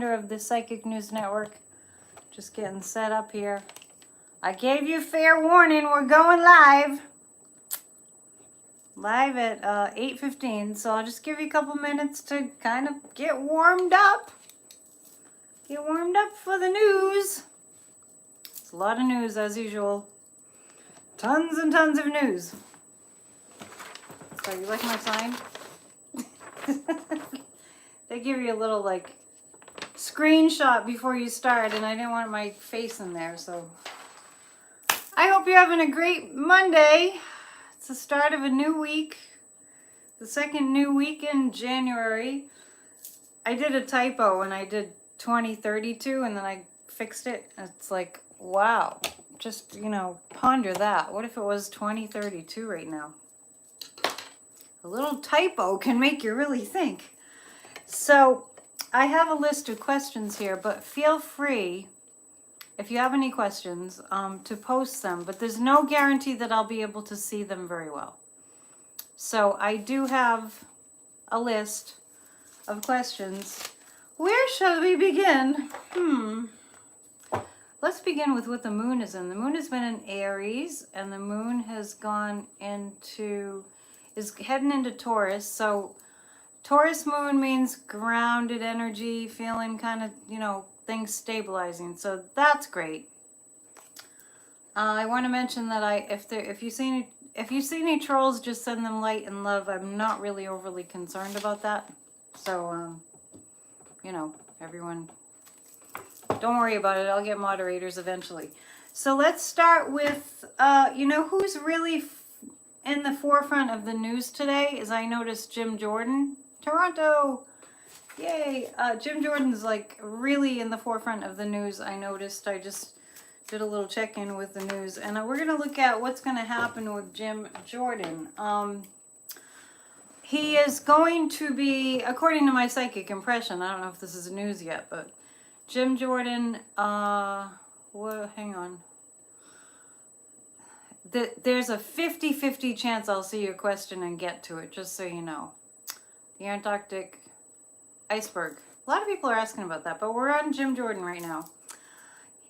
of the Psychic News Network. Just getting set up here. I gave you fair warning. We're going live. Live at 8:15. So I'll just give you a couple minutes to kind of get warmed up. Get warmed up for the news. It's a lot of news as usual. Tons and tons of news. So you like my sign? They give you a little like screenshot before you start, and I didn't want my face in there, so I hope you're having a great Monday. It's the start of a new week, the second new week in January. I did a typo when I did 2032, and then I fixed it. It's like, wow, just, you know, ponder that. What if it was 2032 right now? A little typo can make you really think. So I have a list of questions here, but feel free, if you have any questions, to post them. But there's no guarantee that I'll be able to see them very well. So I do have a list of questions. Where shall we begin? Let's begin with what the moon is in. The moon has been in Aries, and the moon has gone into, is heading into Taurus. So Taurus moon means grounded energy, feeling kind of, you know, things stabilizing. So that's great. I want to mention that if you see any trolls, just send them light and love. I'm not really overly concerned about that. So, you know, everyone, don't worry about it. I'll get moderators eventually. So let's start with, you know, who's really in the forefront of the news today is I noticed Jim Jordan. Toronto, yay. Jim Jordan's like really in the forefront of the news. I noticed. I just did a little check-in with the news, and we're going to look at what's going to happen with Jim Jordan. He is going to be, according to my psychic impression, I don't know if this is news yet, but Jim Jordan, well, hang on. There's a 50-50 chance I'll see your question and get to it, just so you know. The Antarctic iceberg. A lot of people are asking about that, but we're on Jim Jordan right now.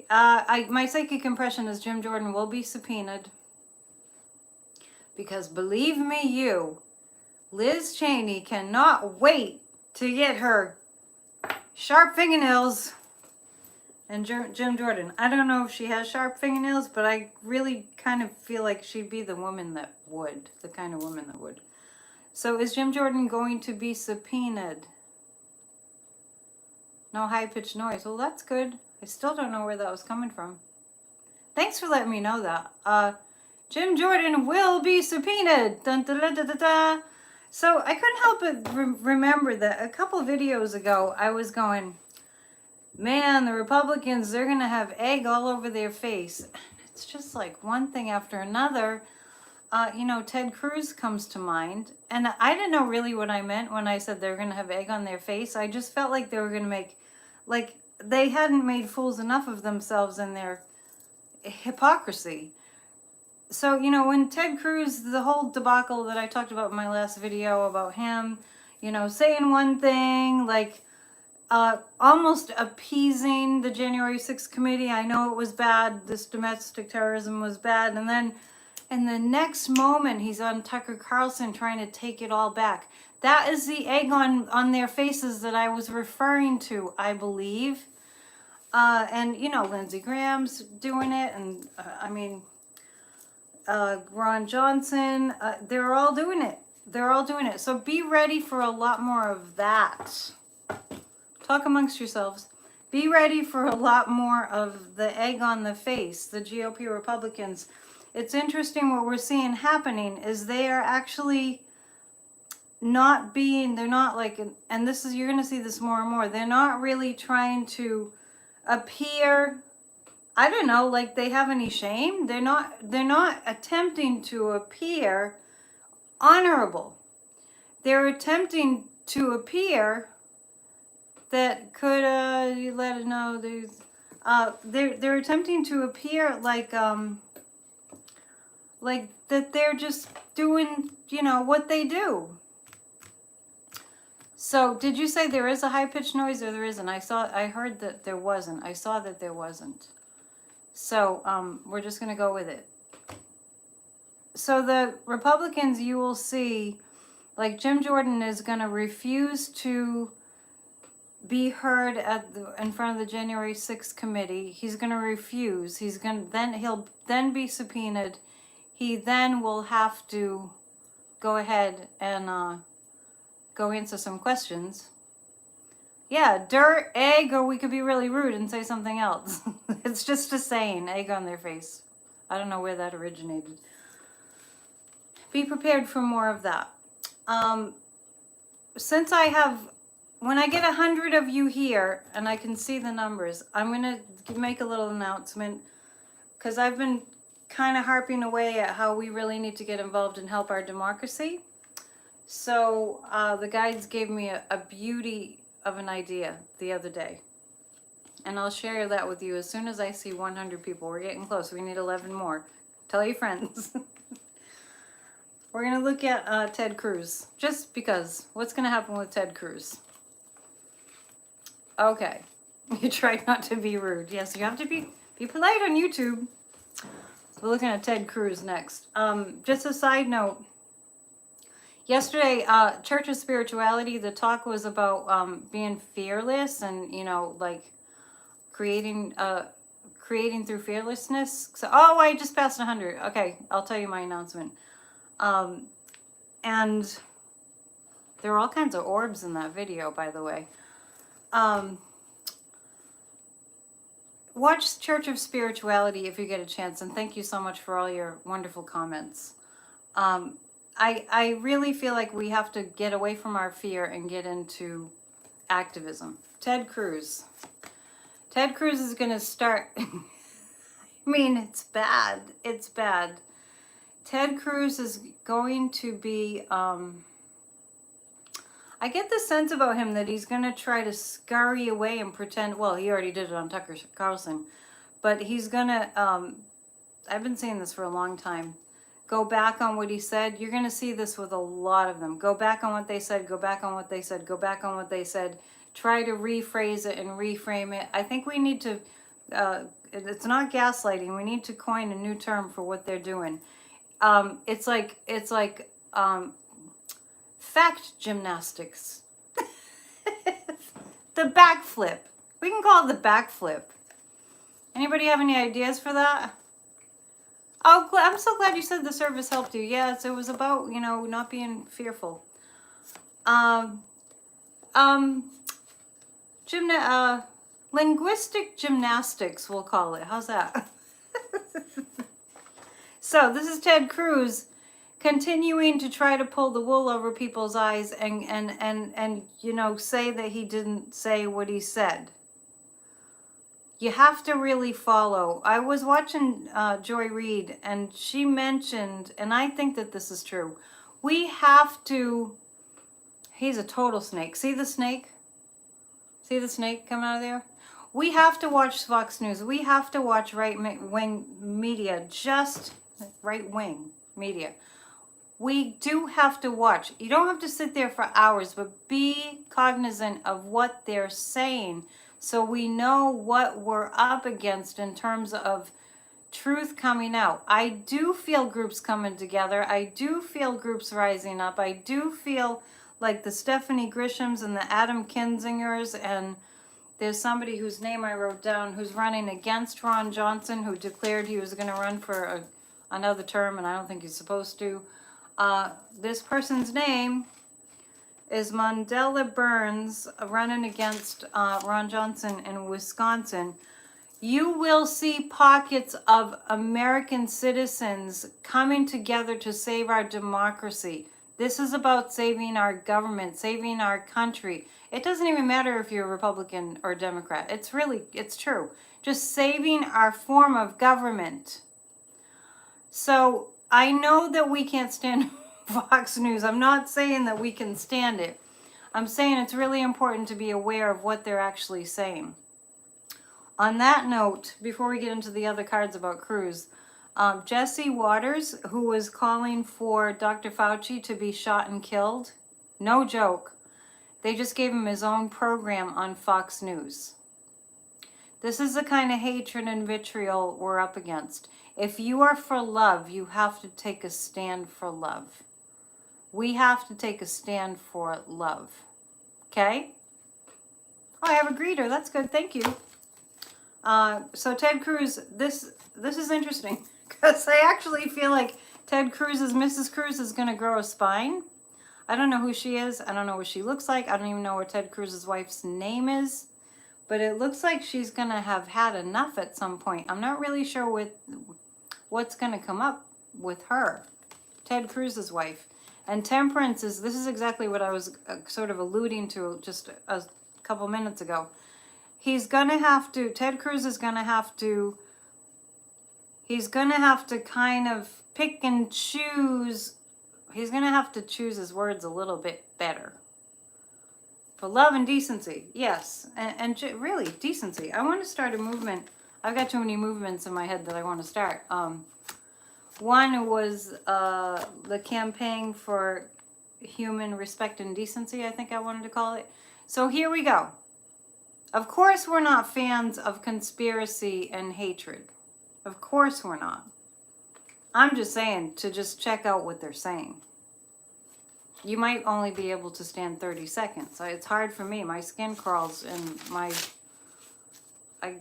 My psychic impression is Jim Jordan will be subpoenaed because, believe me you, Liz Cheney cannot wait to get her sharp fingernails. And Jim Jordan, I don't know if she has sharp fingernails, but I really kind of feel like she'd be the woman that would, the kind of woman that would. So is Jim Jordan going to be subpoenaed? No high-pitched noise. Well, that's good. I still don't know where that was coming from. Thanks for letting me know that. Jim Jordan will be subpoenaed. Dun, dun, dun, dun, dun, dun. So I couldn't help but remember that a couple videos ago I was going, man, the Republicans, they're going to have egg all over their face. It's just like one thing after another. You know, Ted Cruz comes to mind. And I didn't know really what I meant when I said they're going to have egg on their face. I just felt like they were going to make, like, they hadn't made fools enough of themselves in their hypocrisy. So, you know, when Ted Cruz, the whole debacle that I talked about in my last video about him, you know, saying one thing, like, almost appeasing the January 6th committee. I know it was bad. This domestic terrorism was bad. And then in the next moment, he's on Tucker Carlson trying to take it all back. That is the egg on their faces that I was referring to, I believe. And, you know, Lindsey Graham's doing it. And, I mean, Ron Johnson, they're all doing it. They're all doing it. So be ready for a lot more of that. Talk amongst yourselves. Be ready for a lot more of the egg on the face, the GOP Republicans. It's interesting what we're seeing happening is they are actually not being, they're not like, and this is, you're going to see this more and more, they're not really trying to appear, I don't know, like they have any shame. They're not attempting to appear honorable. They're attempting to appear that could you let it know there's they're attempting to appear like that they're just doing, you know, what they do. So, did you say there is a high-pitched noise or there isn't? I heard that there wasn't. I saw that there wasn't. So, we're just going to go with it. So, the Republicans, you will see, like Jim Jordan is going to refuse to be heard in front of the January 6th committee. He's going to refuse. He'll then be subpoenaed. He then will have to go ahead and go answer some questions. Yeah, dirt, egg, or we could be really rude and say something else. It's just a saying, egg on their face. I don't know where that originated. Be prepared for more of that. Since when I get 100 of you here and I can see the numbers, I'm going to make a little announcement because I've been kind of harping away at how we really need to get involved and help our democracy. So the guides gave me a beauty of an idea the other day. And I'll share that with you as soon as I see 100 people. We're getting close. We need 11 more. Tell your friends. We're going to look at Ted Cruz. Just because. What's going to happen with Ted Cruz? Okay. You tried not to be rude. Yes, you have to be polite on YouTube. We're looking at Ted Cruz next. Just a side note. Yesterday, Church of Spirituality, the talk was about being fearless and, like creating through fearlessness. So, I just passed 100. Okay, I'll tell you my announcement. And there are all kinds of orbs in that video, by the way. Watch Church of Spirituality if you get a chance, and thank you so much for all your wonderful comments. I really feel like we have to get away from our fear and get into activism. Ted Cruz. Ted Cruz is going to start. I mean, it's bad. It's bad. Ted Cruz is going to be, I get the sense about him that he's going to try to scurry away and pretend, well, he already did it on Tucker Carlson, but he's going to, I've been saying this for a long time, go back on what he said. You're going to see this with a lot of them. Go back on what they said, go back on what they said, go back on what they said, try to rephrase it and reframe it. I think we need to, it's not gaslighting, we need to coin a new term for what they're doing. It's like fact gymnastics. The backflip. We can call it the backflip. Anybody have any ideas for that? Oh, I'm so glad you said the service helped you. Yes, it was about, not being fearful. Linguistic gymnastics, we'll call it. How's that? So this is Ted Cruz continuing to try to pull the wool over people's eyes and say that he didn't say what he said. You have to really follow. I was watching Joy Reid, and she mentioned, and I think that this is true, we have to, he's a total snake. See the snake? See the snake coming out of there? We have to watch Fox News. We have to watch right-wing media, just right-wing media. We do have to watch. You don't have to sit there for hours, but be cognizant of what they're saying so we know what we're up against in terms of truth coming out. I do feel groups coming together. I do feel groups rising up. I do feel like the Stephanie Grishams and the Adam Kinzingers, and there's somebody whose name I wrote down who's running against Ron Johnson, who declared he was going to run for another term, and I don't think he's supposed to. This person's name is Mandela Burns, running against Ron Johnson in Wisconsin. You will see pockets of American citizens coming together to save our democracy. This is about saving our government, saving our country. It doesn't even matter if you're a Republican or Democrat. It's true. Just saving our form of government. So I know that we can't stand Fox News. I'm not saying that we can stand it. I'm saying it's really important to be aware of what they're actually saying. On that note, before we get into the other cards about Cruz, Jesse Waters, who was calling for Dr. Fauci to be shot and killed, no joke, They just gave him his own program on Fox News. This is the kind of hatred and vitriol we're up against. If you are for love, you have to take a stand for love. We have to take a stand for love. Okay? Oh, I have a greeter. That's good. Thank you. So Ted Cruz, this is interesting because I actually feel like Mrs. Cruz is going to grow a spine. I don't know who she is. I don't know what she looks like. I don't even know what Ted Cruz's wife's name is. But it looks like she's going to have had enough at some point. I'm not really sure what's going to come up with her, Ted Cruz's wife. And Temperance this is exactly what I was sort of alluding to just a couple minutes ago. Ted Cruz is going to have to, he's going to have to kind of pick and choose. He's going to have to choose his words a little bit better. For love and decency, yes. And really, decency. I want to start a movement. I've got too many movements in my head that I want to start. One was the campaign for human respect and decency, I think I wanted to call it. So here we go. Of course we're not fans of conspiracy and hatred. Of course we're not. I'm just saying to just check out what they're saying. You might only be able to stand 30 seconds. It's hard for me. My skin crawls and I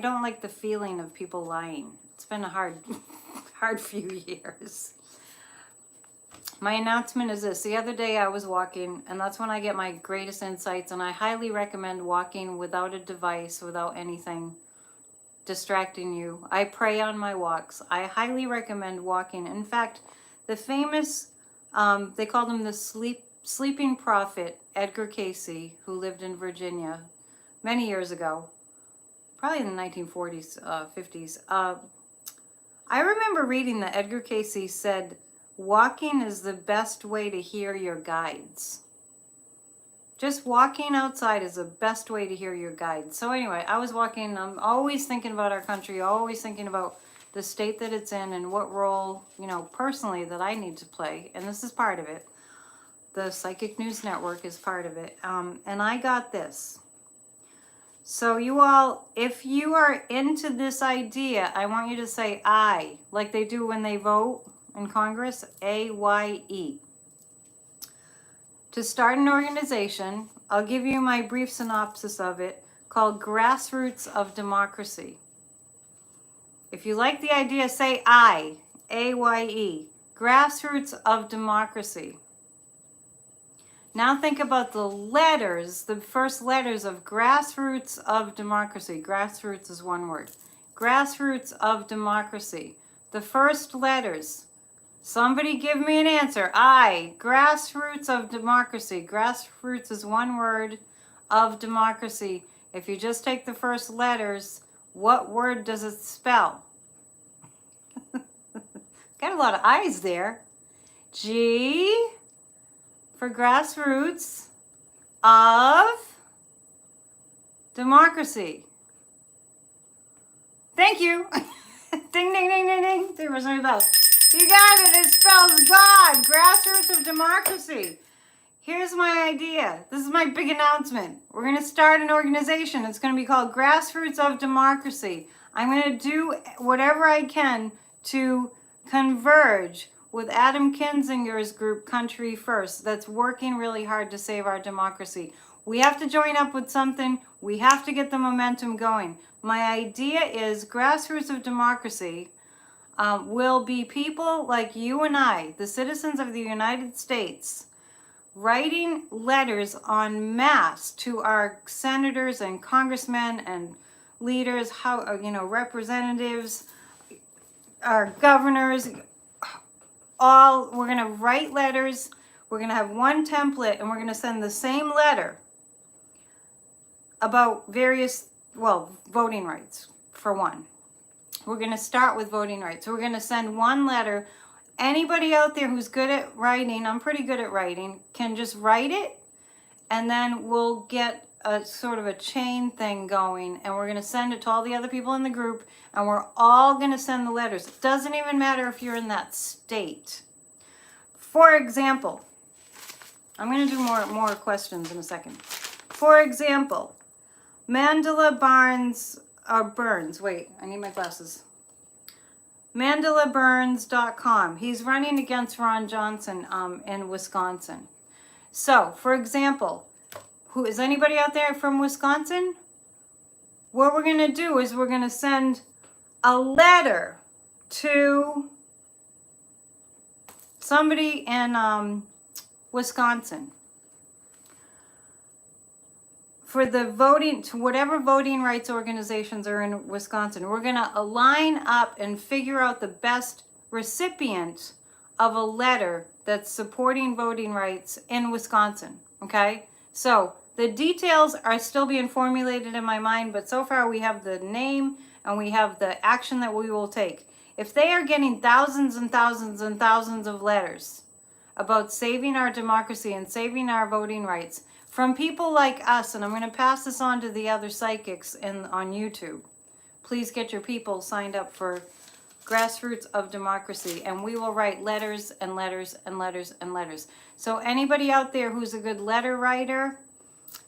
don't like the feeling of people lying. It's been a hard few years. My announcement is this. The other day I was walking, and that's when I get my greatest insights, and I highly recommend walking without a device, without anything distracting you. I pray on my walks. I highly recommend walking. In fact, the famous, they called him the sleeping prophet, Edgar Cayce, who lived in Virginia many years ago, probably in the 1940s, 50s. I remember reading that Edgar Cayce said, walking is the best way to hear your guides. Just walking outside is the best way to hear your guides. So anyway, I was walking. I'm always thinking about our country, always thinking about the state that it's in and what role, personally that I need to play. And this is part of it. The Psychic News Network is part of it. And I got this. So you all, if you are into this idea, I want you to say I, like they do when they vote in Congress, AYE. To start an organization, I'll give you my brief synopsis of it, called Grassroots of Democracy. If you like the idea, say I, AYE, Grassroots of Democracy. Now think about the letters, the first letters of Grassroots of Democracy. Grassroots is one word. Grassroots of Democracy. The first letters. Somebody give me an answer. I, Grassroots of Democracy. Grassroots is one word of democracy. If you just take the first letters, what word does it spell? Got a lot of I's there. G for grassroots of democracy. Thank you. Ding, ding, ding, ding, ding. There was no bell. You got it. It spells God. Grassroots of democracy. Here's my idea. This is my big announcement. We're going to start an organization. It's going to be called Grassroots of Democracy. I'm going to do whatever I can to converge with Adam Kinzinger's group, Country First, that's working really hard to save our democracy. We have to join up with something. We have to get the momentum going. My idea is Grassroots of Democracy will be people like you and I, the citizens of the United States, writing letters en masse to our senators and congressmen and leaders, representatives, our governors. We're going to write letters. We're going to have one template, and we're going to send the same letter about voting rights, for one. We're going to start with voting rights. We're going to send one letter. Anybody out there who's good at writing, I'm pretty good at writing, can just write it, and then we'll get a sort of a chain thing going, and we're going to send it to all the other people in the group, and we're all going to send the letters. It doesn't even matter if you're in that state. For example, I'm going to do more questions in a second. For example, Mandela Burns. Wait, I need my glasses. MandelaBurns.com. He's running against Ron Johnson in Wisconsin. So, for example, who is anybody out there from Wisconsin? What we're going to do is we're going to send a letter to somebody in Wisconsin for the voting, to whatever voting rights organizations are in Wisconsin. We're going to line up and figure out the best recipient of a letter that's supporting voting rights in Wisconsin. Okay? So the details are still being formulated in my mind, but so far we have the name and we have the action that we will take. If they are getting thousands and thousands and thousands of letters about saving our democracy and saving our voting rights from people like us, and I'm going to pass this on to the other psychics on YouTube. Please get your people signed up for Grassroots of Democracy, and we will write letters and letters and letters and letters. So anybody out there who's a good letter writer,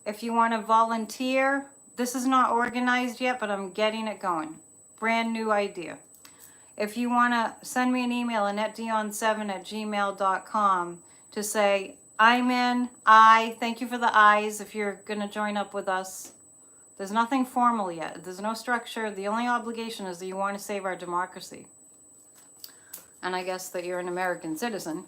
if you want to volunteer, this is not organized yet, but I'm getting it going. Brand new idea. If you want to send me an email, AnnetteDion7@gmail.com, to say, I'm in, thank you for the I's if you're going to join up with us. There's nothing formal yet. There's no structure. The only obligation is that you want to save our democracy. And I guess that you're an American citizen.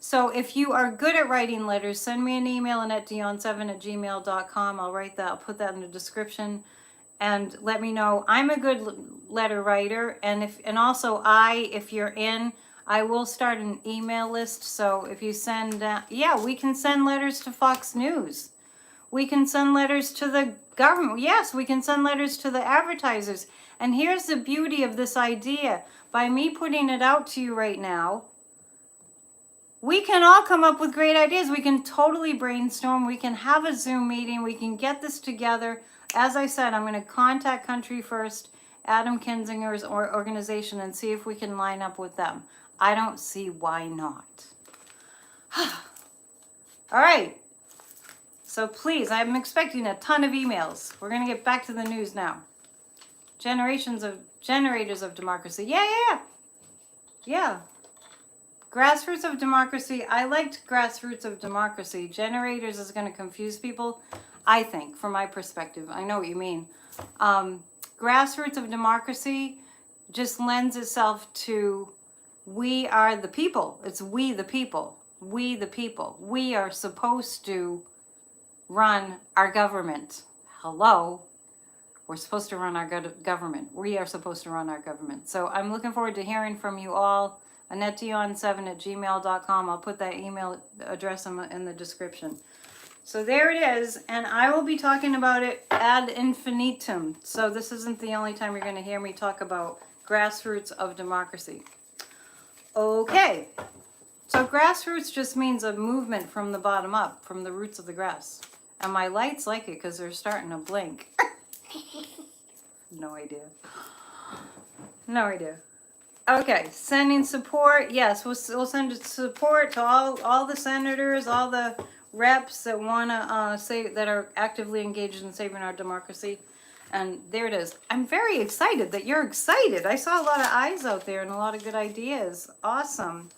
So if you are good at writing letters, send me an email, AnnetteDion7@gmail.com. I'll write that. I'll put that in the description. And let me know. I'm a good letter writer. And also if you're in, I will start an email list. So if you send, we can send letters to Fox News. We can send letters to the government. Yes, we can send letters to the advertisers. And here's the beauty of this idea. By me putting it out to you right now, we can all come up with great ideas. We can totally brainstorm. We can have a Zoom meeting. We can get this together. As I said, I'm going to contact Country First, Adam Kinzinger's organization, and see if we can line up with them. I don't see why not. All right. So please, I'm expecting a ton of emails. We're going to get back to the news now. Generators of democracy. Yeah. Grassroots of democracy. I liked Grassroots of democracy. Generators is going to confuse people, I think, from my perspective. I know what you mean. Grassroots of democracy just lends itself to we are the people. It's we the people. We the people. We are supposed to run our government. Hello? We're supposed to run our government. We are supposed to run our government. So I'm looking forward to hearing from you all. AnnetteDion7@gmail.com. I'll put that email address in the description. So there it is, and I will be talking about it ad infinitum. So this isn't the only time you're going to hear me talk about Grassroots of democracy. Okay, so grassroots just means a movement from the bottom up, from the roots of the grass. And my lights like it because they're starting to blink. No idea. Okay, sending support. Yes, we'll send support to all the senators, all the reps that want to say that are actively engaged in saving our democracy. And there it is. I'm very excited that you're excited. I saw a lot of eyes out there and a lot of good ideas. Awesome.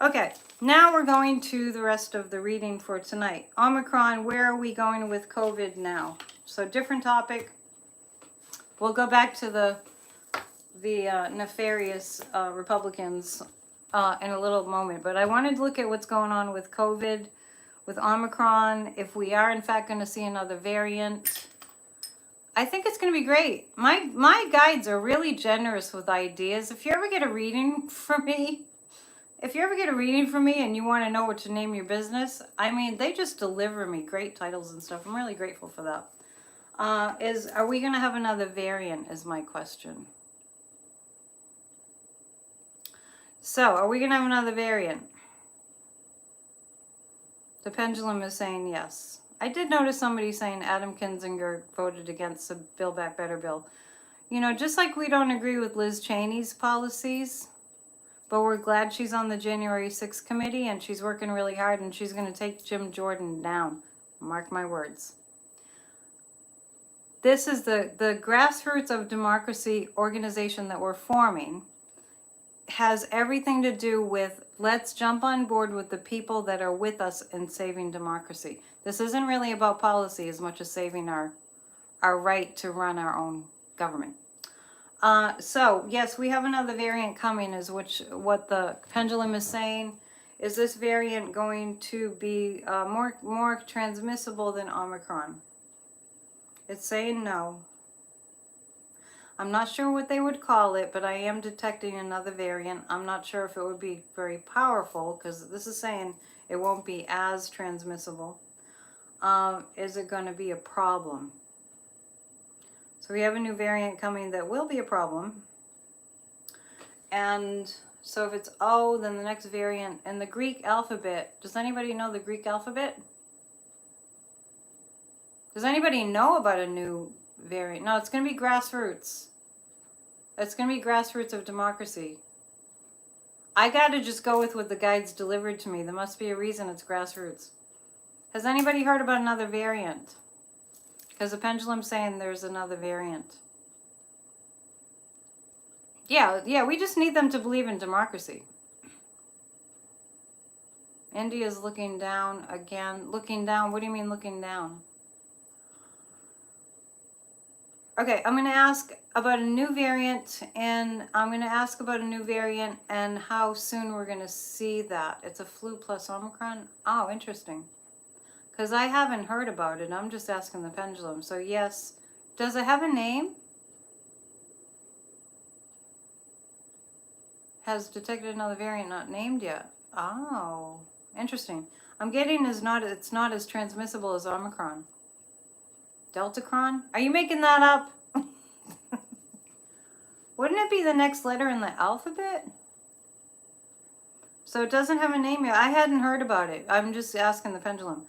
Okay, now we're going to the rest of the reading for tonight. Omicron, where are we going with COVID now? So different topic. We'll go back to the nefarious Republicans in a little moment. But I wanted to look at what's going on with COVID, with Omicron, if we are in fact going to see another variant. I think it's going to be great. My guides are really generous with ideas. If you ever get a reading from me, and you want to know what to name your business, I mean, they just deliver me great titles and stuff. I'm really grateful for that. Are we going to have another variant is my question. So, are we going to have another variant? The pendulum is saying yes. I did notice somebody saying Adam Kinzinger voted against the Build Back Better bill. You know, just like we don't agree with Liz Cheney's policies, But we're glad she's on the January 6th committee, and she's working really hard, and she's going to take Jim Jordan down. Mark my words. This is the Grassroots of Democracy organization that we're forming. Has everything to do with, let's jump on board with the people that are with us in saving democracy. This isn't really about policy as much as saving our right to run our own government. So yes, we have another variant coming, is what the pendulum is saying. Is this variant going to be more transmissible than Omicron? It's saying no. I'm not sure what they would call it, but I am detecting another variant. I'm not sure if it would be very powerful, because this is saying it won't be as transmissible. Is it going to be a problem? So we have a new variant coming that will be a problem. And so if it's O, then the next variant, and the Greek alphabet, does anybody know the Greek alphabet? Does anybody know about a new variant? No, it's going to be Grassroots. It's going to be Grassroots of Democracy. I got to just go with what the guides delivered to me. There must be a reason it's Grassroots. Has anybody heard about another variant? Because the pendulum's saying there's another variant. Yeah, we just need them to believe in democracy. India's looking down again. Looking down? What do you mean looking down? Okay, I'm going to ask about a new variant, and I'm going to ask about a new variant and how soon we're going to see that. It's a flu plus Omicron. Oh, interesting. Because I haven't heard about it. I'm just asking the pendulum. So yes, does it have a name? Has detected another variant not named yet. Oh, interesting. I'm getting it's not as transmissible as Omicron. Deltacron? Are you making that up? Wouldn't it be the next letter in the alphabet? So it doesn't have a name yet. I hadn't heard about it. I'm just asking the pendulum.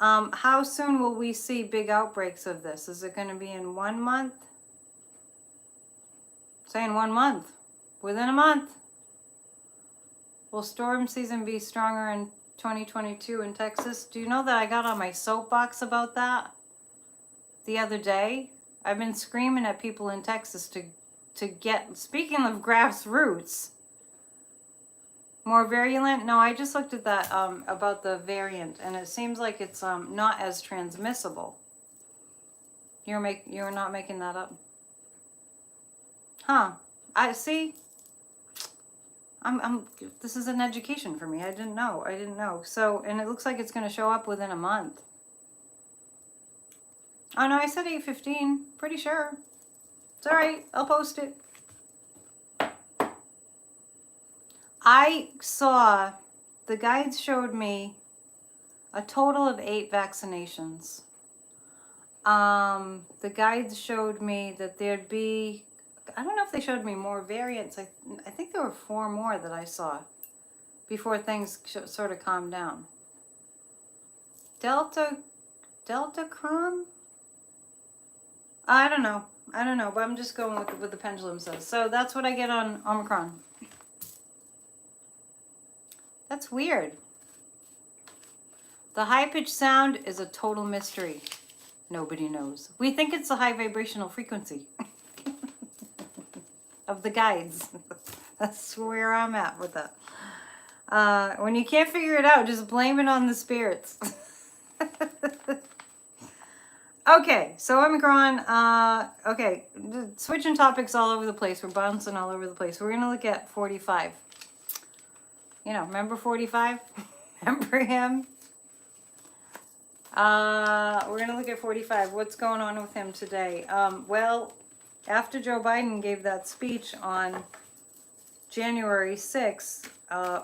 How soon will we see big outbreaks of this? Is it going to be in 1 month? Saying 1 month. Within a month. Will storm season be stronger in 2022 in Texas? Do you know that I got on my soapbox about that the other day? I've been screaming at people in Texas to get, speaking of grassroots, more virulent. No, I just looked at that about the variant, and it seems like it's not as transmissible. You're not making that up, huh? I see. This is an education for me. I didn't know. So, and it looks like it's going to show up within a month. Oh no, I said 8:15. Pretty sure. It's all right. I'll post it. I saw, the guides showed me a total of 8 vaccinations. The guides showed me that there'd be, I don't know if they showed me more variants. I think there were 4 more that I saw before things sort of calmed down. Deltacron? I don't know, but I'm just going with what the pendulum says. So that's what I get on Omicron. That's weird. The high-pitched sound is a total mystery. Nobody knows. We think it's the high vibrational frequency of the guides. That's where I'm at with that. When you can't figure it out, just blame it on the spirits. Okay, so Omicron, okay, switching topics all over the place. We're bouncing all over the place. We're going to look at 45. You know, remember 45? Remember him? We're going to look at 45. What's going on with him today? Well, after Joe Biden gave that speech on January 6th,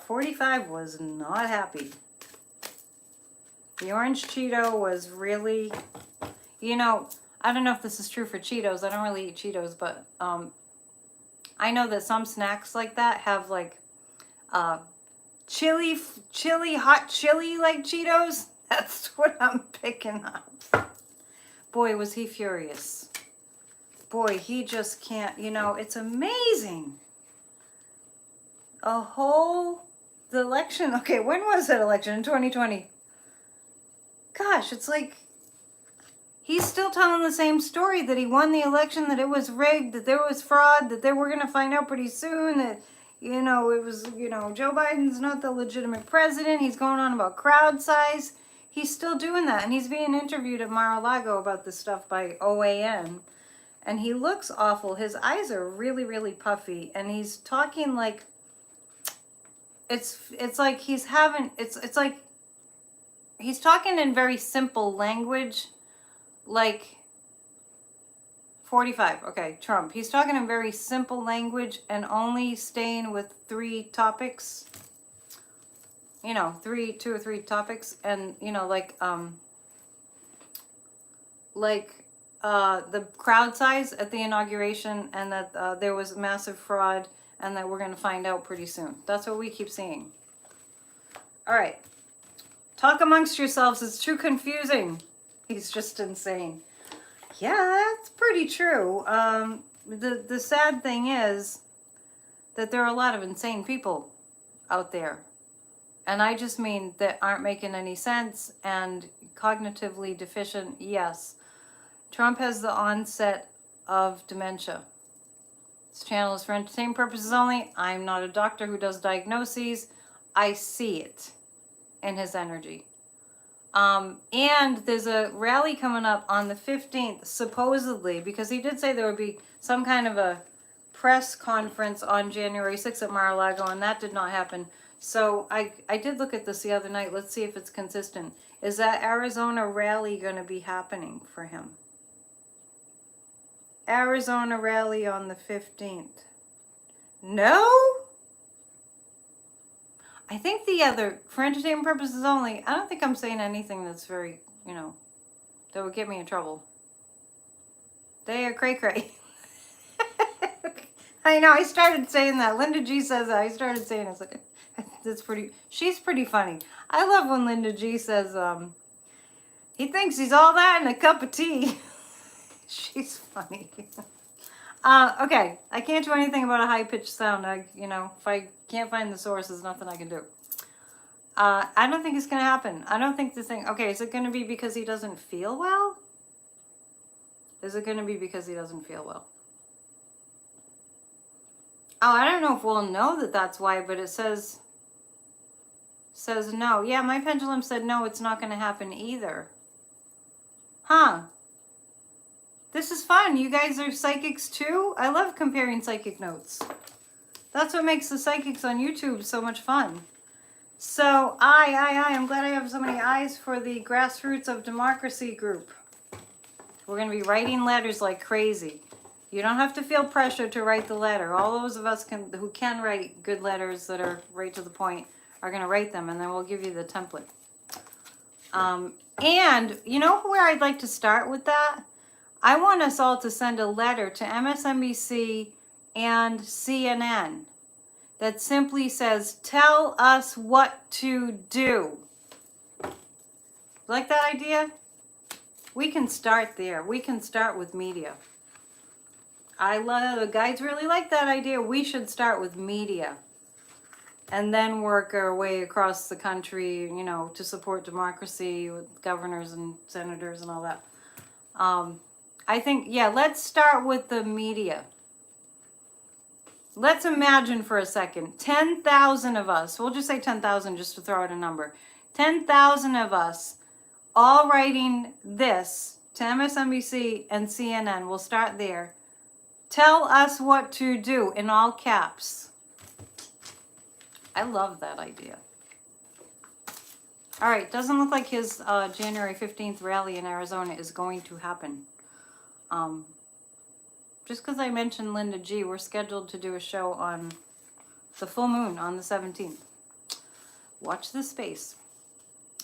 45 was not happy. The orange Cheeto was really, you know, I don't know if this is true for Cheetos. I don't really eat Cheetos, but I know that some snacks like that have like hot chili like Cheetos. That's what I'm picking up. Boy, was he furious. Boy, he just can't, you know, it's amazing. the election. Okay, when was that election? In 2020. Gosh, it's like he's still telling the same story, that he won the election, that it was rigged, that there was fraud, that they were going to find out pretty soon, that, it was, Joe Biden's not the legitimate president. He's going on about crowd size. He's still doing that. And he's being interviewed at Mar-a-Lago about this stuff by OAN. And he looks awful. His eyes are really, really puffy. And he's talking like, it's like he's having, it's like he's talking in very simple language, like 45. Okay, Trump. He's talking in very simple language and only staying with 3 topics. 2 or 3 topics, and the crowd size at the inauguration, and that there was massive fraud, and that we're going to find out pretty soon. That's what we keep seeing. All right. Talk amongst yourselves. It's too confusing. He's just insane. Yeah, that's pretty true. The sad thing is that there are a lot of insane people out there. And I just mean that aren't making any sense and cognitively deficient, yes. Trump has the onset of dementia. This channel is for entertainment purposes only. I'm not a doctor who does diagnoses. I see it in his energy. And there's a rally coming up on the 15th, supposedly, because he did say there would be some kind of a press conference on January 6th at Mar-a-Lago, and that did not happen. So I did look at this the other night. Let's see if it's consistent. Is that Arizona rally going to be happening for him? Arizona rally on the 15th. No? I think the other, for entertainment purposes only, I don't think I'm saying anything that's very, that would get me in trouble. They are cray-cray. I know, I started saying that. Linda G says that. I started saying it. Like, that's pretty, she's pretty funny. I love when Linda G says, he thinks he's all that in a cup of tea. She's funny. Okay, I can't do anything about a high-pitched sound. If I can't find the source, there's nothing I can do. I don't think it's going to happen. I don't think the thing... Okay, is it going to be because he doesn't feel well? Is it going to be because he doesn't feel well? Oh, I don't know if we'll know that that's why, but it says no. Yeah, my pendulum said no, it's not going to happen either. Huh. This is fun. You guys are psychics too? I love comparing psychic notes. That's what makes the psychics on YouTube so much fun. So, I'm glad I have so many eyes for the Grassroots of Democracy group. We're going to be writing letters like crazy. You don't have to feel pressure to write the letter. All those of us who can write good letters that are right to the point are going to write them, and then we'll give you the template. And you know where I'd like to start with that? I want us all to send a letter to MSNBC and CNN that simply says, tell us what to do. Like that idea? We can start there. We can start with media. The guides really like that idea. We should start with media and then work our way across the country, to support democracy with governors and senators and all that. I think, let's start with the media. Let's imagine for a second, 10,000 of us, we'll just say 10,000 just to throw out a number, 10,000 of us all writing this to MSNBC and CNN. We'll start there. Tell us what to do in all caps. I love that idea. All right, doesn't look like his January 15th rally in Arizona is going to happen. Just because I mentioned Linda G, we're scheduled to do a show on the full moon on the 17th. Watch this space.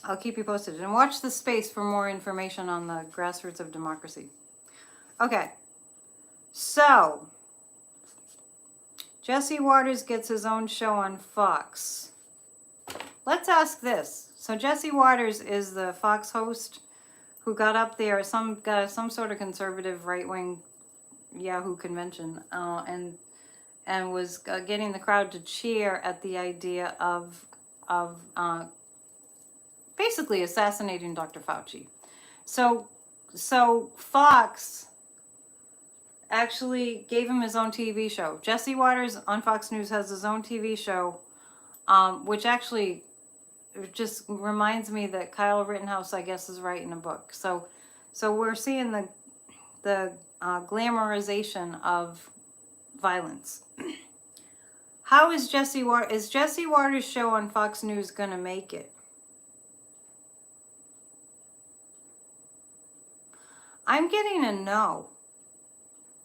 I'll keep you posted. And watch the space for more information on the Grassroots of Democracy. Okay. So, Jesse Waters gets his own show on Fox. Let's ask this. So Jesse Waters is the Fox host who got up there, some sort of conservative right-wing Yahoo convention, and and was getting the crowd to cheer at the idea of basically assassinating Dr. Fauci. So Fox actually gave him his own TV show. Jesse Waters on Fox News has his own TV show, which actually just reminds me that Kyle Rittenhouse, I guess, is writing a book. So we're seeing the glamorization of violence. How is Jesse Waters' show on Fox News gonna make it? I'm getting a no.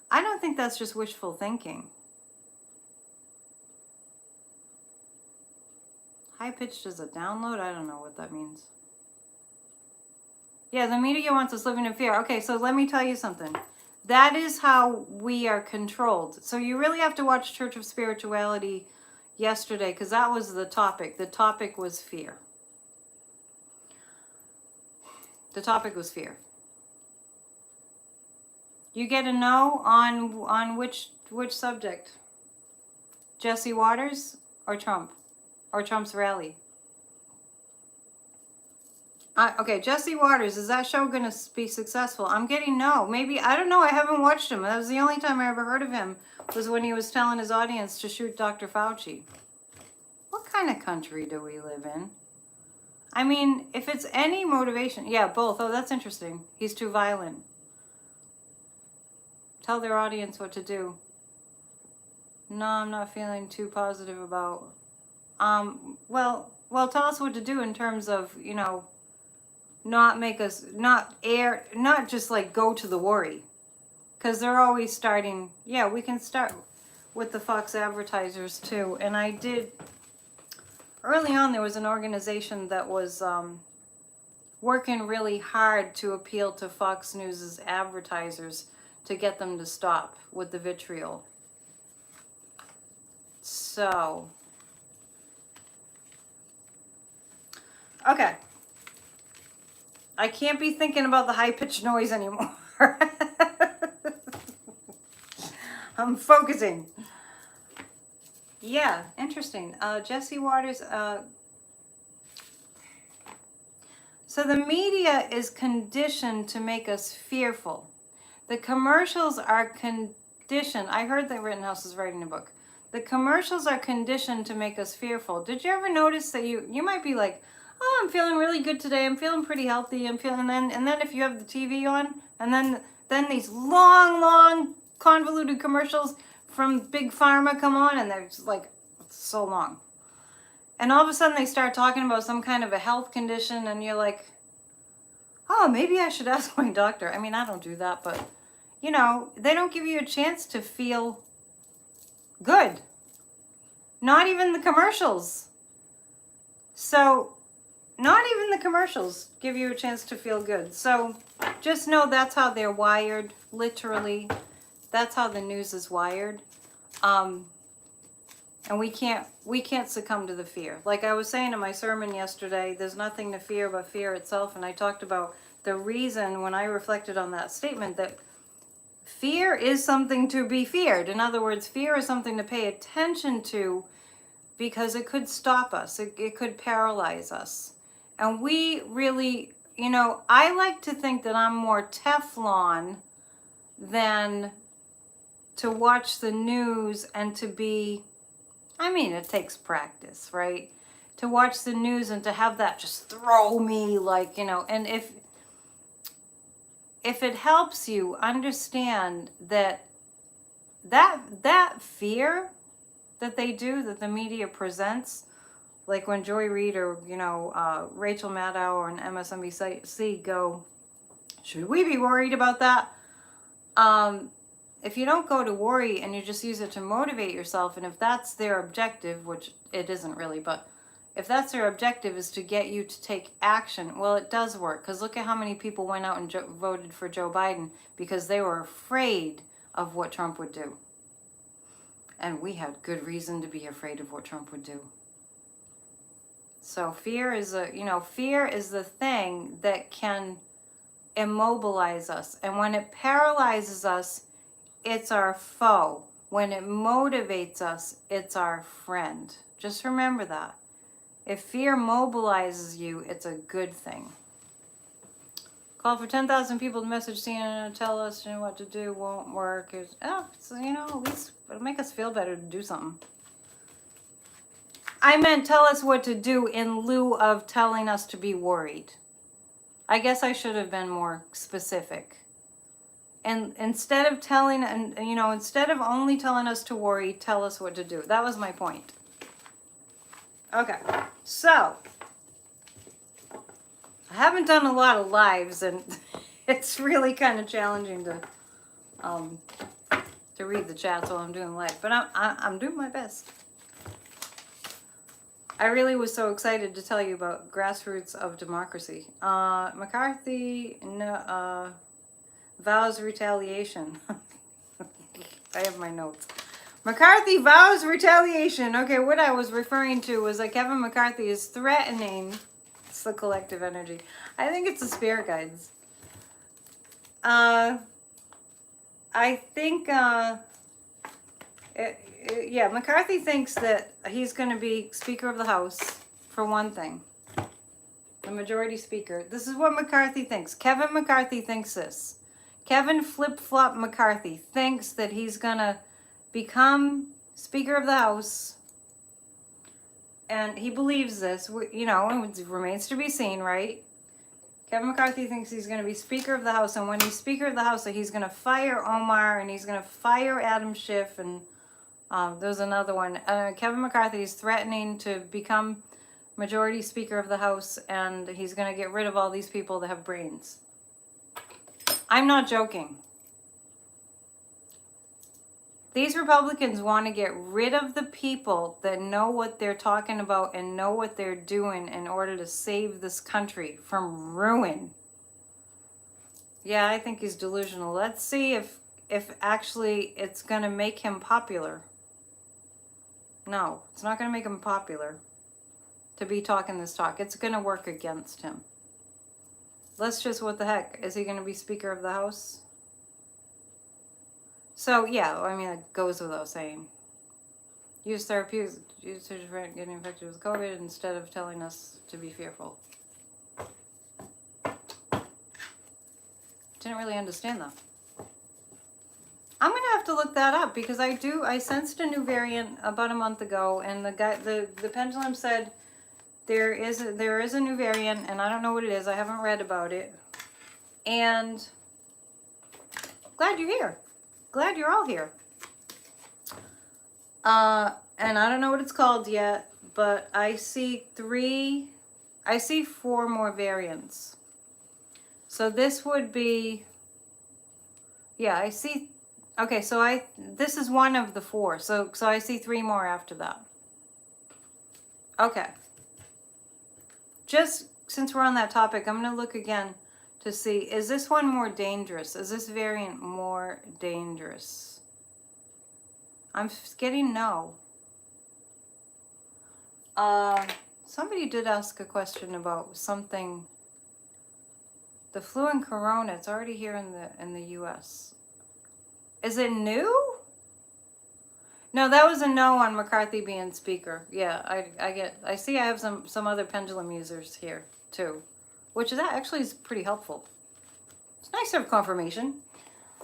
I don't think that's just wishful thinking. High-pitched as a download? I don't know what that means. Yeah, the media wants us living in fear. Okay, so let me tell you something. That is how we are controlled. So you really have to watch Church of Spirituality yesterday, because that was the topic. The topic was fear. The topic was fear. You get a no on which subject? Jesse Waters or Trump? Or Trump's rally? Okay, Jesse Waters, is that show going to be successful? I'm getting no. Maybe, I don't know, I haven't watched him. That was the only time I ever heard of him, was when he was telling his audience to shoot Dr. Fauci. What kind of country do we live in? I mean, if it's any motivation, yeah, both. Oh, that's interesting. He's too violent. Tell their audience what to do. No, I'm not feeling too positive about. Well, tell us what to do in terms of, you know, not just like go to the worry. Because they're always starting, yeah, we can start with the Fox advertisers too. And I did, early on there was an organization that was working really hard to appeal to Fox News's advertisers to get them to stop with the vitriol. So, okay. I can't be thinking about the high-pitched noise anymore. I'm focusing. Yeah, interesting. Jesse Waters. So the media is conditioned to make us fearful. The commercials are conditioned. I heard that Rittenhouse is writing a book. The commercials are conditioned to make us fearful. Did you ever notice that you might be like, oh, I'm feeling really good today. I'm feeling pretty healthy. And then if you have the TV on, and then these long convoluted commercials from Big Pharma come on, and they're just like so long. And all of a sudden they start talking about some kind of a health condition, and you're like, oh, maybe I should ask my doctor. I mean, I don't do that, but you know, they don't give you a chance to feel good. Not even the commercials. So, not even the commercials give you a chance to feel good. So, just know that's how they're wired, literally. That's how the news is wired. And we can't succumb to the fear. Like I was saying in my sermon yesterday, there's nothing to fear but fear itself. And I talked about the reason when I reflected on that statement that fear is something to be feared. In other words, fear is something to pay attention to because it could stop us. It could paralyze us. And we really, you know, I like to think that I'm more Teflon than to watch the news and to be, I mean, it takes practice, right? To watch the news and to have that just throw me like, you know, and if it helps you understand that fear that they do, that the media presents, like when Joy Reid or, you know, Rachel Maddow and MSNBC go, should we be worried about that? If you don't go to worry and you just use it to motivate yourself, and if that's their objective, which it isn't really, but if that's their objective is to get you to take action, well, it does work. Because look at how many people went out and voted for Joe Biden because they were afraid of what Trump would do. And we had good reason to be afraid of what Trump would do. So fear is the thing that can immobilize us. And when it paralyzes us, it's our foe. When it motivates us, it's our friend. Just remember that. If fear mobilizes you, it's a good thing. Call for 10,000 people to message CNN and tell us what to do won't work. So, at least it'll make us feel better to do something. I meant tell us what to do in lieu of telling us to be worried. I guess I should have been more specific. And instead of instead of only telling us to worry, tell us what to do. That was my point. Okay, so I haven't done a lot of lives, and it's really kind of challenging to read the chats while I'm doing live. But I'm doing my best. I really was so excited to tell you about Grassroots of Democracy. McCarthy vows retaliation. I have my notes. McCarthy vows retaliation. Okay, what I was referring to was that Kevin McCarthy is threatening. It's the collective energy. I think it's the spirit guides. I think, McCarthy thinks that he's going to be Speaker of the House, for one thing. The majority speaker. This is what McCarthy thinks. Kevin McCarthy thinks this. Kevin Flip-Flop McCarthy thinks that he's going to become Speaker of the House. And he believes this. It remains to be seen, right? Kevin McCarthy thinks he's going to be Speaker of the House. And when he's Speaker of the House, he's going to fire Omar and he's going to fire Adam Schiff. And there's another one. Kevin McCarthy is threatening to become majority Speaker of the House. And he's going to get rid of all these people that have brains. I'm not joking. These Republicans want to get rid of the people that know what they're talking about and know what they're doing in order to save this country from ruin. Yeah, I think he's delusional. Let's see if actually it's going to make him popular. No, it's not going to make him popular to be talking this talk. It's going to work against him. Let's just, what the heck? Is he going to be Speaker of the House? So, yeah, I mean, it goes without saying. Use therapeutics to prevent getting infected with COVID instead of telling us to be fearful. Didn't really understand that. I'm going to have to look that up because I sensed a new variant about a month ago, and the pendulum said there is a new variant, and I don't know what it is. I haven't read about it. And glad you're here. Glad you're all here. And I don't know what it's called yet, but I see 4 more variants. So this would be, yeah, I see, okay, so this is one of the 4. So I see 3 more after that. Okay. Just since we're on that topic, I'm going to look again to see, is this one more dangerous? Is this variant more dangerous? I'm getting no. Somebody did ask a question about something. The flu and corona, it's already here in the US. Is it new? No, that was a no on McCarthy being Speaker. Yeah, I see I have some other pendulum users here too. Which is pretty helpful. It's nice to have confirmation.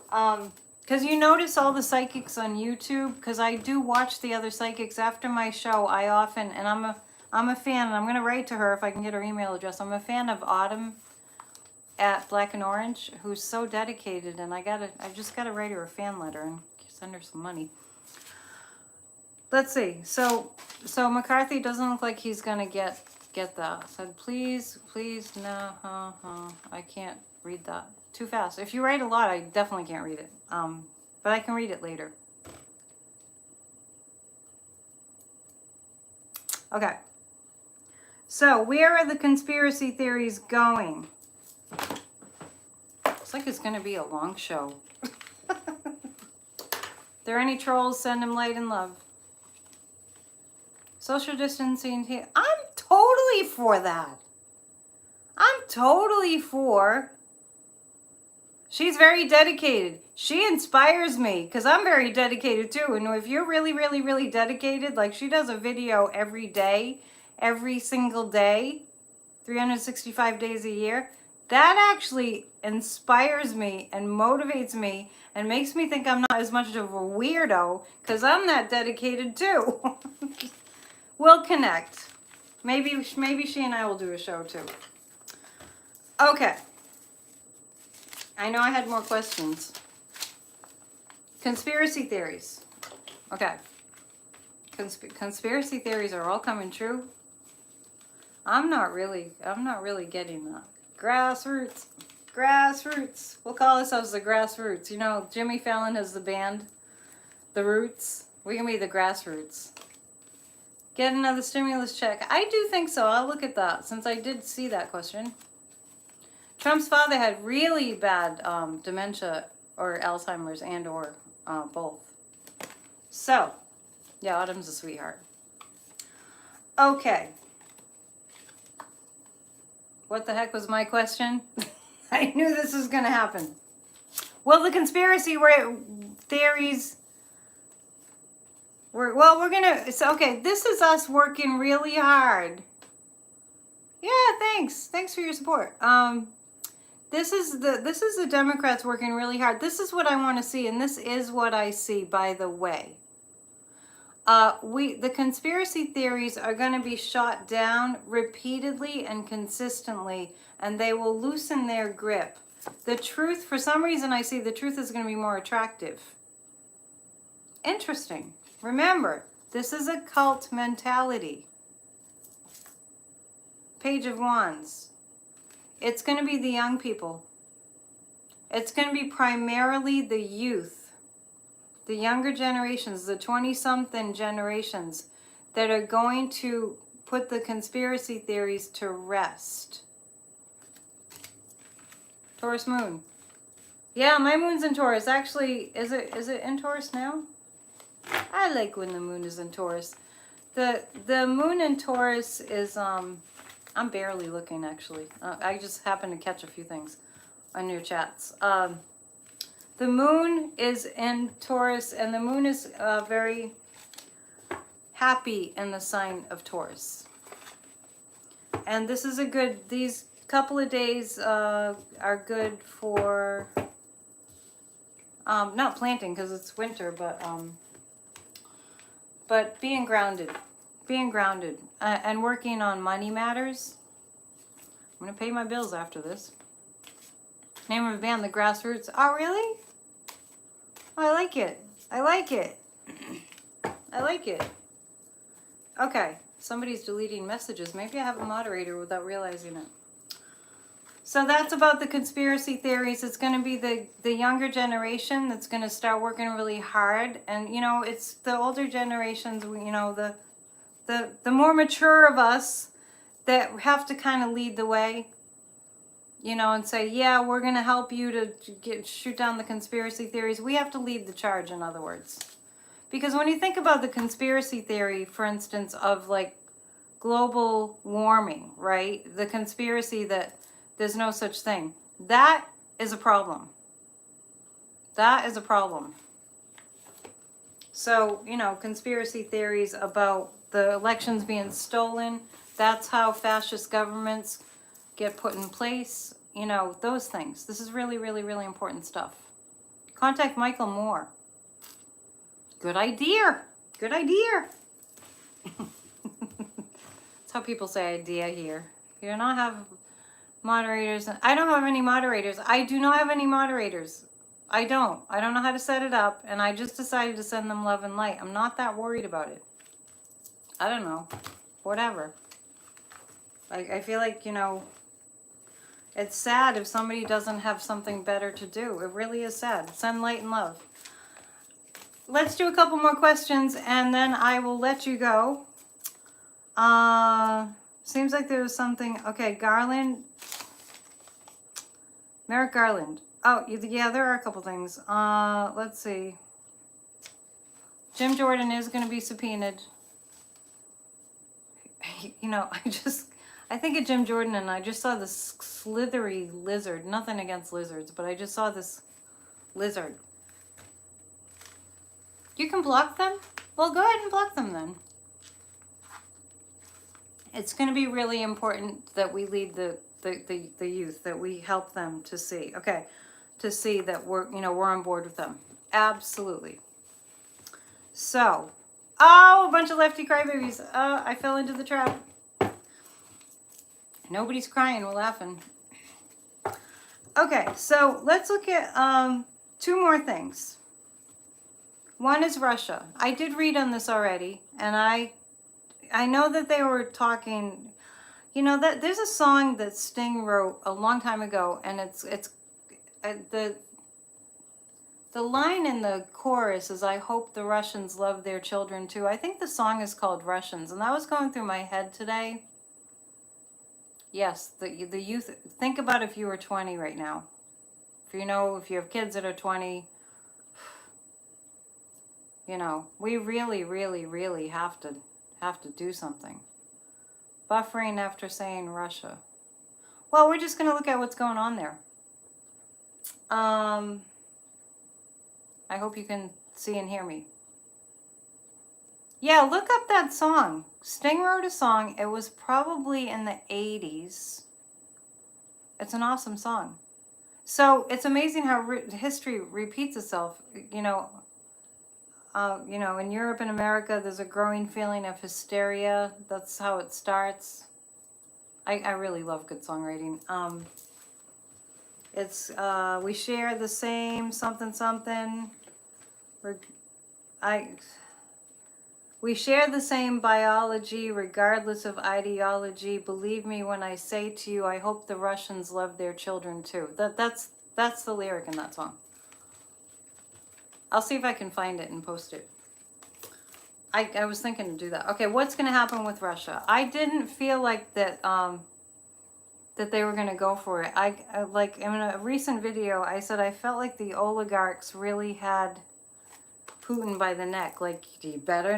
Because you notice all the psychics on YouTube, because I do watch the other psychics after my show. I often, and I'm a fan, and I'm going to write to her if I can get her email address. I'm a fan of Autumn at Black and Orange, who's so dedicated, and I just gotta write her a fan letter and send her some money. Let's see. So McCarthy doesn't look like he's going to get that. Said, please, no, I can't read that. Too fast. If you write a lot, I definitely can't read it. But I can read it later. Okay. So, where are the conspiracy theories going? Looks like it's going to be a long show. If there are any trolls, send them light and love. Social distancing here. I'm totally for that. I'm totally for She's very dedicated. She inspires me because I'm very dedicated too. And if you're really, really, really dedicated, like she does a video every day, every single day, 365 days a year, that actually inspires me and motivates me and makes me think I'm not as much of a weirdo because I'm that dedicated too. We'll connect. Maybe she and I will do a show too. Okay. I know I had more questions. Conspiracy theories. Okay. Conspiracy theories are all coming true. I'm not really getting that. Grassroots. Grassroots. We'll call ourselves the Grassroots. You know, Jimmy Fallon has the band, The Roots. We can be the Grassroots. Get another stimulus check. I do think so. I'll look at that since I did see that question. Trump's father had really bad dementia or Alzheimer's and or both. So, yeah, Autumn's a sweetheart. Okay. What the heck was my question? I knew this was going to happen. Well, the conspiracy theories... we're going to... So, okay, this is us working really hard. Yeah, thanks. Thanks for your support. This is the Democrats working really hard. This is what I want to see, and this is what I see, by the way. The conspiracy theories are going to be shot down repeatedly and consistently, and they will loosen their grip. The truth, for some reason, I see the truth is going to be more attractive. Interesting. Remember, this is a cult mentality. Page of Wands. It's going to be the young people. It's going to be primarily the youth, the younger generations, the 20-something generations that are going to put the conspiracy theories to rest. Taurus moon. Yeah, my moon's in Taurus. Actually, is it in Taurus now? I like when the moon is in Taurus. The moon in Taurus is I'm barely looking, actually. I just happened to catch a few things on your chats. The moon is in Taurus, and the moon is very happy in the sign of Taurus. And this is these couple of days are good for, not planting because it's winter, but being grounded. Being grounded and working on money matters. I'm going to pay my bills after this. Name of the band, The Grassroots. Oh, really? Oh, I like it. I like it. I like it. Okay. Somebody's deleting messages. Maybe I have a moderator without realizing it. So that's about the conspiracy theories. It's going to be the younger generation that's going to start working really hard. And, you know, it's the older generations, you know, the more mature of us that have to kind of lead the way, you know, and say, yeah, we're going to help you to shoot down the conspiracy theories. We have to lead the charge, in other words. Because when you think about the conspiracy theory, for instance, of like global warming, right? The conspiracy that there's no such thing. That is a problem. That is a problem. So, you know, conspiracy theories about the elections being stolen, that's how fascist governments get put in place, you know, those things. This is really, really, really important stuff. Contact Michael Moore. Good idea. Good idea. That's how people say idea here. You do not have moderators. I don't have any moderators. I do not have any moderators. I don't know how to set it up, and I just decided to send them love and light. I'm not that worried about it. I don't know. Whatever. I feel like, you know, it's sad if somebody doesn't have something better to do. It really is sad. Send light and love. Let's do a couple more questions, and then I will let you go. Seems like there was something. Okay, Garland. Merrick Garland. Oh, yeah, there are a couple things. Let's see. Jim Jordan is going to be subpoenaed. You know, I I think of Jim Jordan, and I just saw this slithery lizard. Nothing against lizards, but I just saw this lizard. You can block them? Well, go ahead and block them then. It's going to be really important that we lead the youth, that we help them to see. Okay, to see that we're on board with them. Absolutely. So, oh, a bunch of lefty crybabies. I fell into the trap. Nobody's crying, we're laughing. Okay, so let's look at two more things. One is Russia. I did read on this already, and I know that they were talking, that there's a song that Sting wrote a long time ago, and it's the line in the chorus is, I hope the Russians love their children too. I think the song is called Russians, and that was going through my head today. Yes, the youth, think about if you were 20 right now. If you have kids that are 20, we really, really, really have to do something. Buffering after saying Russia. Well, we're just going to look at what's going on there. I hope you can see and hear me. Yeah, look up that song. Sting wrote a song. It was probably in the 80s. It's an awesome song. So it's amazing how history repeats itself. In Europe and America, there's a growing feeling of hysteria. That's how it starts. I really love good songwriting. It's we share the same something. We share the same biology, regardless of ideology. Believe me when I say to you, I hope the Russians love their children too. That's the lyric in that song. I'll see if I can find it and post it. I was thinking to do that. Okay, what's going to happen with Russia? I didn't feel like that that they were going to go for it. I like in a recent video, I said I felt like the oligarchs really had Putin by the neck. Like, you better,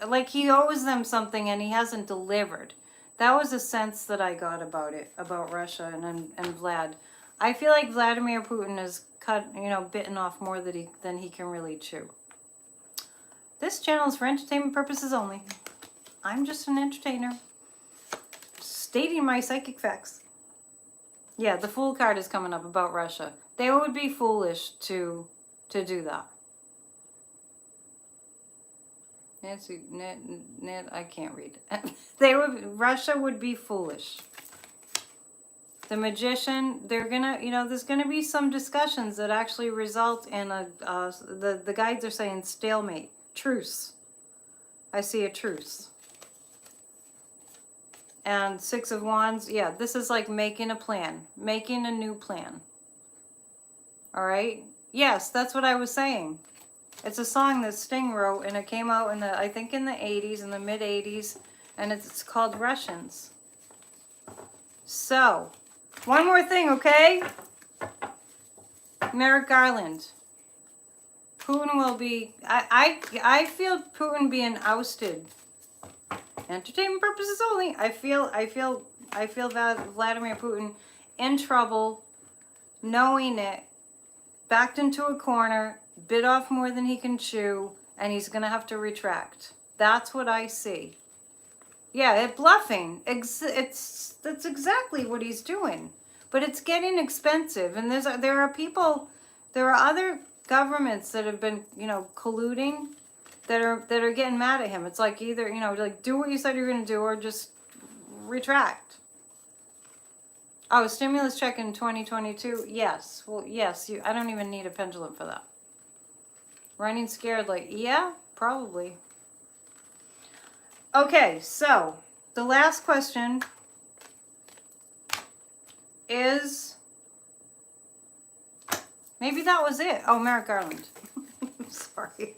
like he owes them something and he hasn't delivered. That was a sense that I got about it, about Russia and Vlad. I feel like Vladimir Putin has bitten off more than he can really chew. This channel is for entertainment purposes only. I'm just an entertainer, stating my psychic facts. Yeah, the Fool card is coming up about Russia. They would be foolish to do that. Nancy, Ned, I can't read. Russia would be foolish. The Magician, they're gonna, there's gonna be some discussions that actually result in the guides are saying stalemate, truce. I see a truce. And Six of Wands, yeah, this is like making a plan, making a new plan. All right? Yes, that's what I was saying. It's a song that Sting wrote, and it came out I think in the 80s, in the mid 80s, and it's called Russians. So, one more thing, okay? Merrick Garland. Putin will be, I feel Putin being ousted. Entertainment purposes only. I feel that Vladimir Putin in trouble, knowing it, backed into a corner, bit off more than he can chew, and he's going to have to retract. That's what I see. Yeah, bluffing. That's exactly what he's doing. But it's getting expensive, and there are other governments that have been, colluding, that are getting mad at him. It's like either, like do what you said you're going to do or just retract. Oh, stimulus check in 2022? Yes. Well, yes. I don't even need a pendulum for that. Running scared, like, yeah, probably. Okay, so the last question is, maybe that was it. Oh, Merrick Garland. Sorry.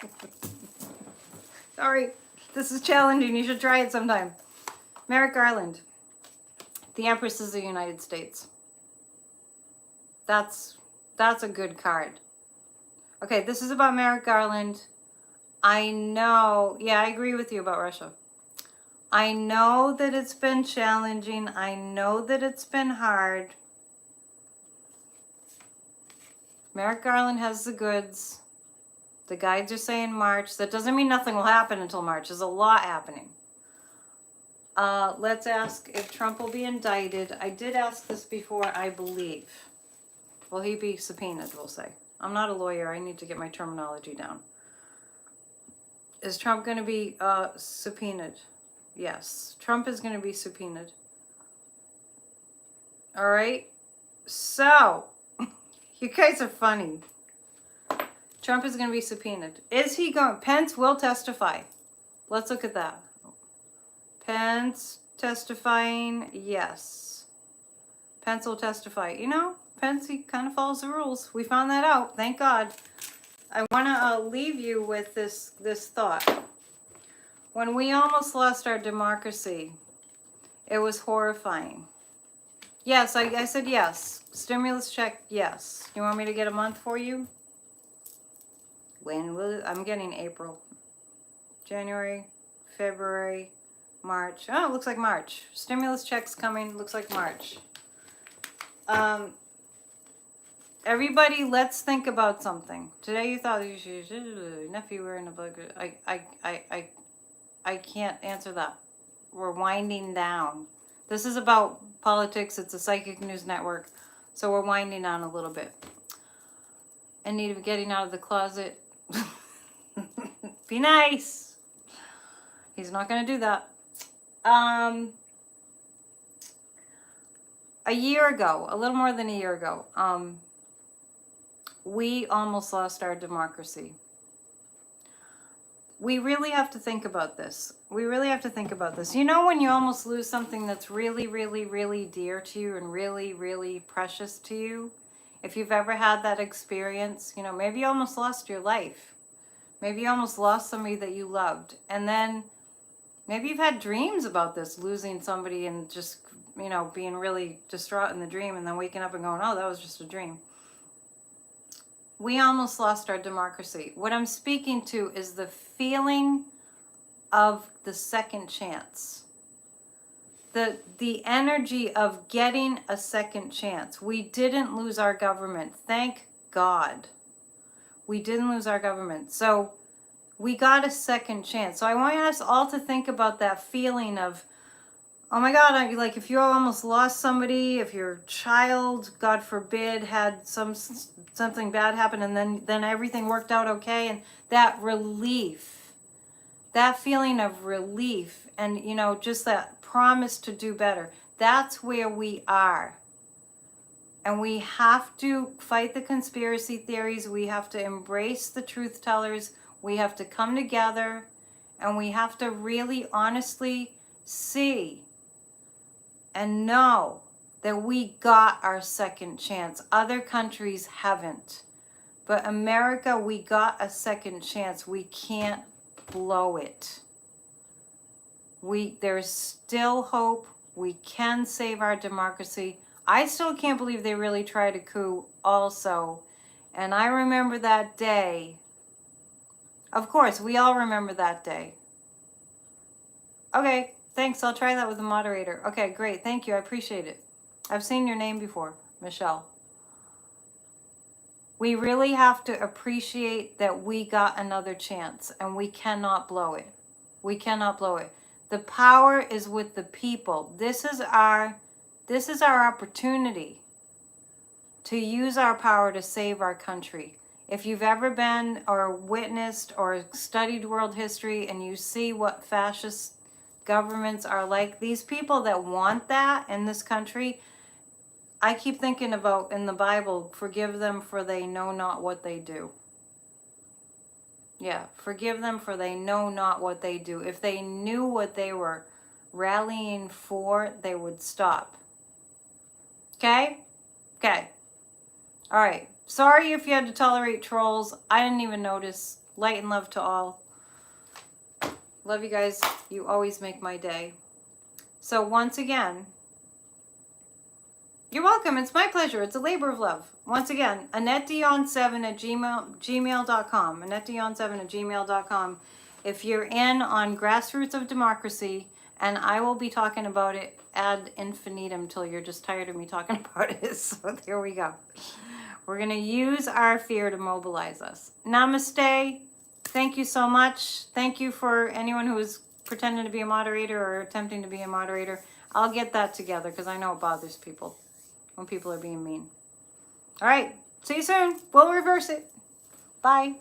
Sorry. This is challenging. You should try it sometime. Merrick Garland. The Empress of the United States. That's a good card. Okay, this is about Merrick Garland. I know. Yeah, I agree with you about Russia. I know that it's been challenging. I know that it's been hard. Merrick Garland has the goods. The guides are saying March. That doesn't mean nothing will happen until March. There's a lot happening. Let's ask if Trump will be indicted. I did ask this before, I believe. Will he be subpoenaed, we'll say. I'm not a lawyer. I need to get my terminology down. Is Trump going to be subpoenaed? Yes. Trump is going to be subpoenaed. All right. So, you guys are funny. Trump is going to be subpoenaed. Is he going? Pence will testify. Let's look at that. Pence testifying, yes. Pence will testify. You know, Pence, he kind of follows the rules. We found that out. Thank God. I want to leave you with this thought. When we almost lost our democracy, it was horrifying. Yes, I said yes. Stimulus check, yes. You want me to get a month for you? When will I'm getting April, January, February, March. Oh, it looks like March. Stimulus checks coming. Looks like March. Everybody, let's think about something. Today you thought you should nephew wearing a bug. I can't answer that. We're winding down. This is about politics. It's a psychic news network, so we're winding down a little bit. In need of getting out of the closet. Be nice. He's not going to do that. A year ago, a little more than a year ago, we almost lost our democracy. We really have to think about this. We really have to think about this. You know when you almost lose something that's really, really, really dear to you and really, really precious to you? If you've ever had that experience, you know, maybe you almost lost your life. Maybe you almost lost somebody that you loved. And then maybe you've had dreams about this, losing somebody and just, you know, being really distraught in the dream and then waking up and going, oh, that was just a dream. We almost lost our democracy. What I'm speaking to is the feeling of the second chance. The energy of getting a second chance. We didn't lose our government. Thank God. We didn't lose our government. So we got a second chance. So I want us all to think about that feeling of, oh my God, like if you almost lost somebody, if your child, God forbid, had something bad happen and then everything worked out okay, and that relief, that feeling of relief and, you know, just that promise to do better, that's where we are. And we have to fight the conspiracy theories. We have to embrace the truth tellers. We have to come together and we have to really honestly see and know that we got our second chance. Other countries haven't. But America, we got a second chance. We can't blow it. There's still hope. We can save our democracy. I still can't believe they really tried a coup also. And I remember that day. Of course, we all remember that day. Okay, thanks. I'll try that with the moderator. Okay, great. Thank you. I appreciate it. I've seen your name before, Michelle. We really have to appreciate that we got another chance and we cannot blow it. We cannot blow it. The power is with the people. This is our opportunity to use our power to save our country. If you've ever been or witnessed or studied world history and you see what fascist governments are like, these people that want that in this country, I keep thinking about in the Bible, forgive them for they know not what they do. Yeah, forgive them for they know not what they do. If they knew what they were rallying for, they would stop. Okay? Okay. All right. Sorry if you had to tolerate trolls. I didn't even notice. Light and love to all. Love you guys. You always make my day. So once again, you're welcome. It's my pleasure. It's a labor of love. Once again, AnnetteDion7@gmail.com. AnnetteDion7@gmail.com. If you're in on Grassroots of Democracy, And I will be talking about it ad infinitum till you're just tired of me talking about it. So there we go. We're going to use our fear to mobilize us. Namaste. Thank you so much. Thank you for anyone who is pretending to be a moderator or attempting to be a moderator. I'll get that together because I know it bothers people when people are being mean. All right. See you soon. We'll reverse it. Bye.